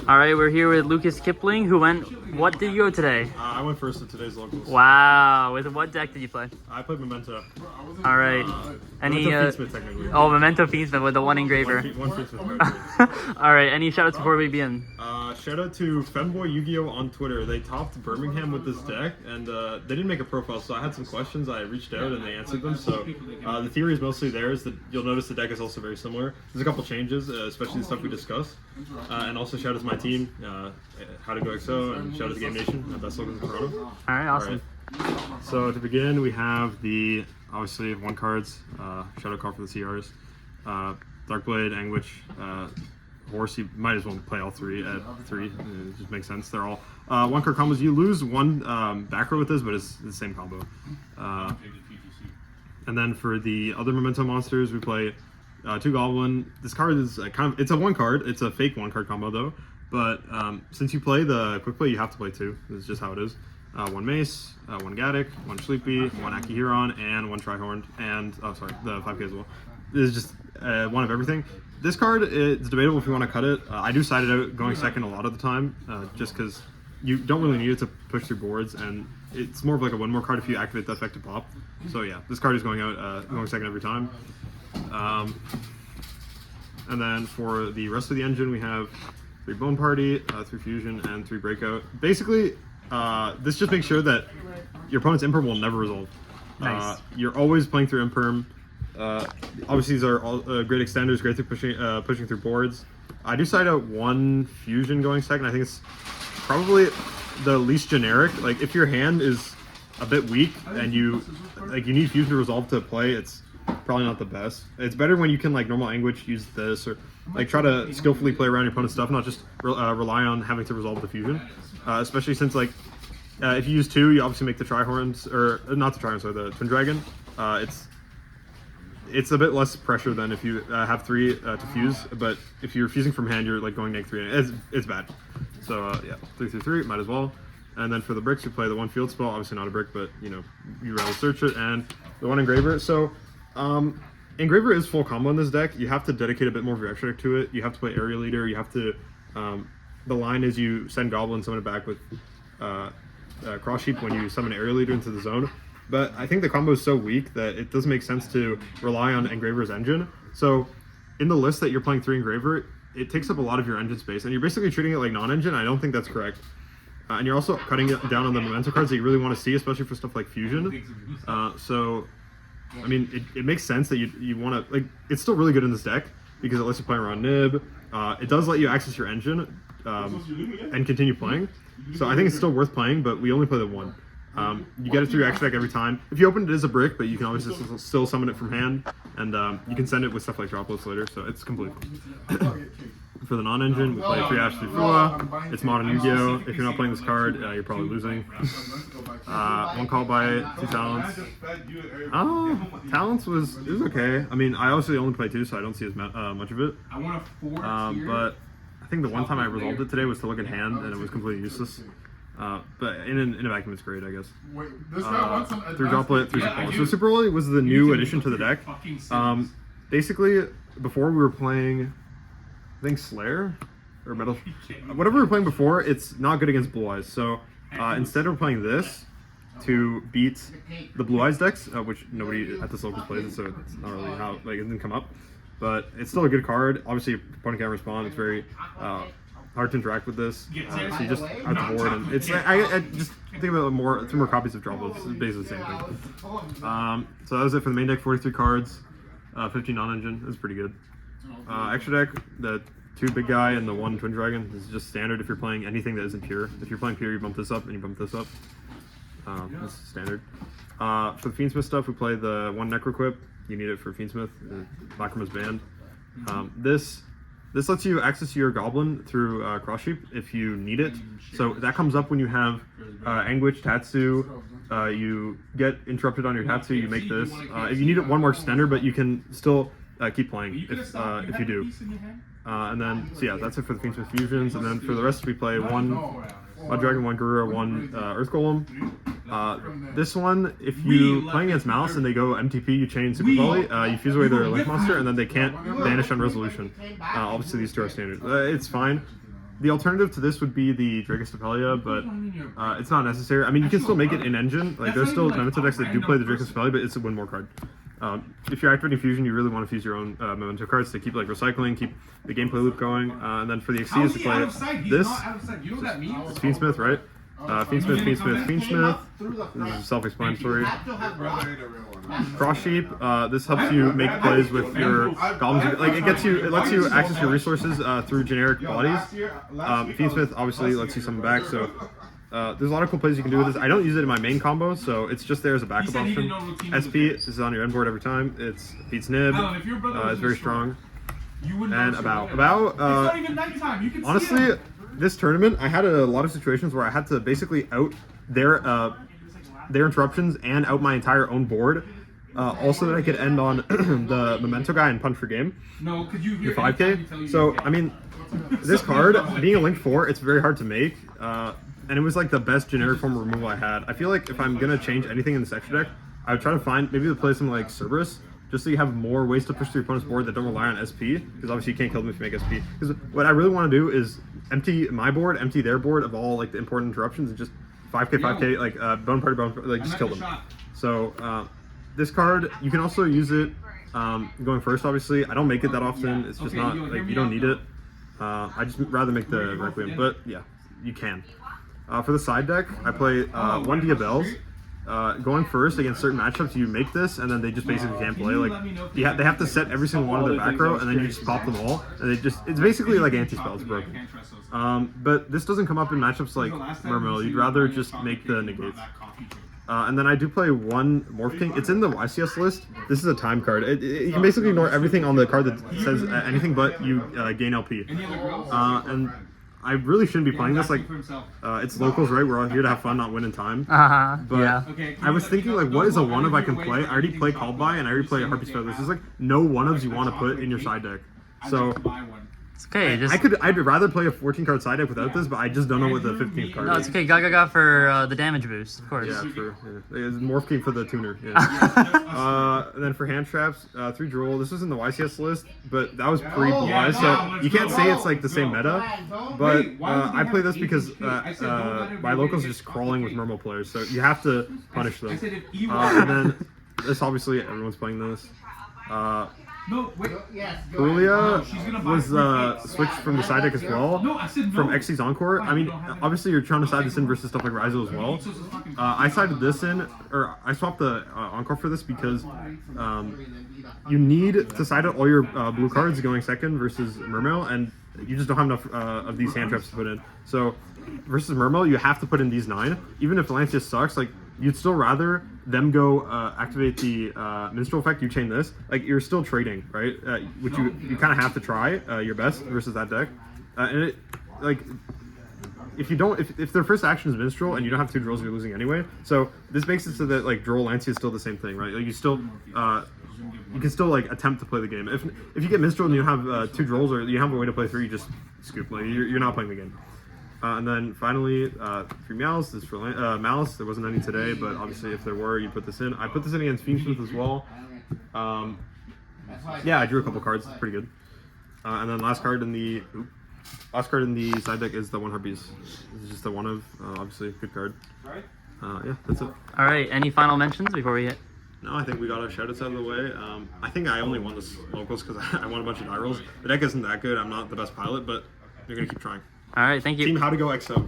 All right, we're here with Lucas Kipling, who went. What did you go today? I went first in today's locals. Wow. With what deck did you play? I played Memento. All right. Any? Memento Fiendsmith, technically. Oh, Memento Fiendsmith with the one engraver. One Fiendsmith. All right. Any shoutouts before we begin? Shout out to Femboy Yu-Gi-Oh on Twitter. They topped Birmingham with this deck, and they didn't make a profile, so I had some questions. I reached out and they answered them. So the theory is mostly theirs. That you'll notice the deck is also very similar. There's a couple changes, especially the stuff we discussed, and also shout out to my team, How to Go XO, and shout out to Game Nation, best locals in Toronto. All right. Awesome. All right. So to begin, we have the obviously one cards. Shout out card for the CRs. Darkblade, Anguish, Horse. You might as well play all three at 3. It just makes sense. They're all one card combos. You lose one back row with this, but it's the same combo. And then for the other Memento monsters, we play 2 Goblin. This card is it's a 1 card. It's a fake 1 card combo though. But since you play the quick play, you have to play 2. This is just how it is. 1 Mace, 1 Gaddock, 1 Sleepy, 1 Akihiron, and 1 Trihorn, and the 5K as well. This is just 1 of everything. This card, it's debatable if you want to cut it. I do side it out going second a lot of the time, just because you don't really need it to push through boards, and it's more of like a 1 more card if you activate the effective pop. So yeah, this card is going out going second every time. And then for the rest of the engine, we have 3 Bone Party, 3 Fusion, and 3 Breakout. Basically, this just makes sure that your opponent's IMPERM will never resolve. Nice. You're always playing through IMPERM. Obviously, these are all great extenders, great through pushing through boards. I do side out 1 Fusion going second. I think it's probably the least generic. Like, if your hand is a bit weak and you need Fusion to resolve to play, it's probably not the best. It's better when you can, like, normal Anguish, use this, or like try to skillfully play around your opponent's stuff, not just rely on having to resolve the Fusion. Especially since, like, if you use 2, you obviously make the Trihorns, or not the Trihorns, sorry, the Twin Dragon. It's a bit less pressure than if you have 3 to fuse, but if you're fusing from hand, you're like going -3. It's bad. So yeah, 3 through 3, might as well. And then for the bricks, you play the 1 field spell, obviously not a brick, but you know, you rather search it, and the 1 engraver. So engraver is full combo in this deck. You have to dedicate a bit more of your extra deck to it. You have to play area leader. You have to the line is you send goblin, summon it back with cross sheep when you summon area leader into the zone. But I think the combo is so weak that it doesn't make sense to rely on Engraver's engine. So in the list that you're playing 3 Engraver, it takes up a lot of your engine space, and you're basically treating it like non-engine. I don't think that's correct. And you're also cutting it down on the Memento cards that you really want to see, especially for stuff like Fusion. So, I mean, it makes sense that you want to, like, it's still really good in this deck because it lets you play around Nib. It does let you access your engine and continue playing. So I think it's still worth playing, but we only play the 1. You get it through your extra deck every time. If you open it as a brick, but you can obviously still summon it from hand, and you can send it with stuff like droplets later, so it's completely fine. For the non-engine, we play 3 Ash, 3 Fua. It's modern Yu-Gi-Oh! If you're not playing this card, you're probably losing. 1 Call by 2 Talents. Talents it was okay. I mean, I obviously only play 2, so I don't see as much of it. But I think the one time I resolved it today was to look at hand, and it was completely useless. But in a vacuum, it's great, I guess. 3 Droplet, 3 Super Volley. So Super Volley was the new addition to the deck. Basically, before we were playing, I think Slayer or Metal, whatever we were playing before, it's not good against Blue Eyes. So instead of playing this to beat the Blue Eyes decks, which nobody at this local plays it, so it's not really how it didn't come up. But it's still a good card. Obviously, your opponent can't respond. It's very hard to interact with this, so you just have to board, and it's I just think about 2 more copies of Droplets. It's basically the same thing. So that was it for the main deck. 43 cards, 15 non-engine. It's pretty good. Extra deck, the 2 big guy and the 1 Twin Dragon. This is just standard if you're playing anything that isn't pure. If you're playing pure, you bump this up and you bump this up. That's standard. For the Fiendsmith stuff, we play the 1 Necroquip. You need it for Fiendsmith. Lacrima's banned. This lets you access your Goblin through Cross Sheep if you need it. So that comes up when you have Anguish, Tatsu. You get interrupted on your Tatsu, you make this. If you need it 1 more extender, but you can still keep playing if you do. And then, so yeah, that's it for the Fiendsmith Fusions. And then for the rest, we play 1 Mud Dragon, 1 Garura, 1 Earth Golem. This one, if you playing against Malice and they go MTP, you chain Super Volley, you fuse away their Link Monster, and then they can't banish on resolution. Obviously, these 2 are standard. It's fine. The alternative to this would be the Dracostapelia, but it's not necessary. I mean, you can still make it in engine. Like, there's still Memento decks that do play the Dracostapelia, but it's a win more card. If you're activating fusion, you really want to fuse your own Memento cards to keep like recycling, keep the gameplay loop going, and then for the Exceeds to play this. It's Fiendsmith, right? Fiendsmith. This is self-explanatory. Cross Sheep. This helps you make plays with your goblins. Like it lets you access your resources through generic bodies. Fiendsmith obviously lets you summon back. So there's a lot of cool plays you can do with this. I don't use it in my main combo, so it's just there as a backup option. SP this is on your end board every time. It's beats Nib. It's very strong. And about honestly. This tournament, I had a lot of situations where I had to basically out their interruptions and out my entire own board, also that I could end on the Memento guy and punch for game. No, could you hear 5K? So I mean, this card being a Link 4, it's very hard to make, and it was like the best generic form of removal I had. I feel like if I'm gonna change anything in this extra deck, I would try to find maybe to play something like Cerberus. Just so you have more ways to push through your opponent's board that don't rely on SP, because obviously you can't kill them if you make SP. Because what I really want to do is empty my board, empty their board of all like the important interruptions, and just 5k, like bone party, like just kill them. So this card, you can also use it going first. Obviously, I don't make it that often. It's just not like you don't need it. I just rather make the Requiem, but yeah, you can. For the side deck, I play 1 Diabells. Going first against certain matchups, you make this, and then they just basically can't play. Like, they have to set every single one of their back row, and then you just pop them all, and it's basically like anti-spells broken. But this doesn't come up in matchups like Mermail. You'd rather just make the negates. And then I do play 1 Morph King. It's in the YCS list. This is a time card. You can basically ignore everything on the card that says anything but you gain LP. And I really shouldn't be playing this. Like, it's locals, right? We're all here to have fun, not win in time. But yeah. I was thinking, like, what is a one-of I can play? I already play Called By, and I already play Harpy's Feathers. There's like no one-ofs you want to put in your side deck. So it's okay. I'd rather play a 14-card side deck without this, but I just don't know what the 15th card is. No, it's okay. Gaga for the damage boost, of course. Yeah, true. Yeah. It's Morph King for the tuner. Yeah. And then for hand traps, 3 Droll. This was in the YCS list, but that was pre-Blue, so you can't say it's like the same meta. But I play this because my locals are just crawling with Mermail players, so you have to punish them. And then this, obviously, everyone's playing this. Julia was switched from the side deck as well, from XC's Encore. I mean, obviously you're trying to side this in versus stuff like Ryzo as well. I sided this in, or I swapped the Encore for this because you need to side out all your blue cards going second versus Mermail, and you just don't have enough of these hand traps to put in. So versus Mermail, you have to put in these 9. Even if Lancia sucks, like, you'd still rather them go activate the minstrel effect, you chain this. Like, you're still trading, right? Which you kind of have to try your best versus that deck. And it, like, if you don't, if their first action is minstrel and you don't have 2 Drolls, you're losing anyway. So this makes it so that, like, Droll Lancia is still the same thing, right? Like, you can still like attempt to play the game. If you get minstrel and you have 2 Drolls, or you have a way to play 3, you just scoop. Like, you're not playing the game. And then finally, 3 Meows. This is for Malice. There wasn't any today, but obviously if there were, you put this in. I put this in against Fiendsmith as well. Yeah, I drew a couple cards. It's pretty good. And then last card in the side deck is the 1 Harpies. This is just a 1-of. Obviously, good card. Yeah, that's it. All right. Any final mentions before we hit? No, I think we got our shoutouts out of the way. I think I only won this locals because I won a bunch of die rolls. The deck isn't that good. I'm not the best pilot, but you're gonna keep trying. All right, thank you. Team How to Go XO.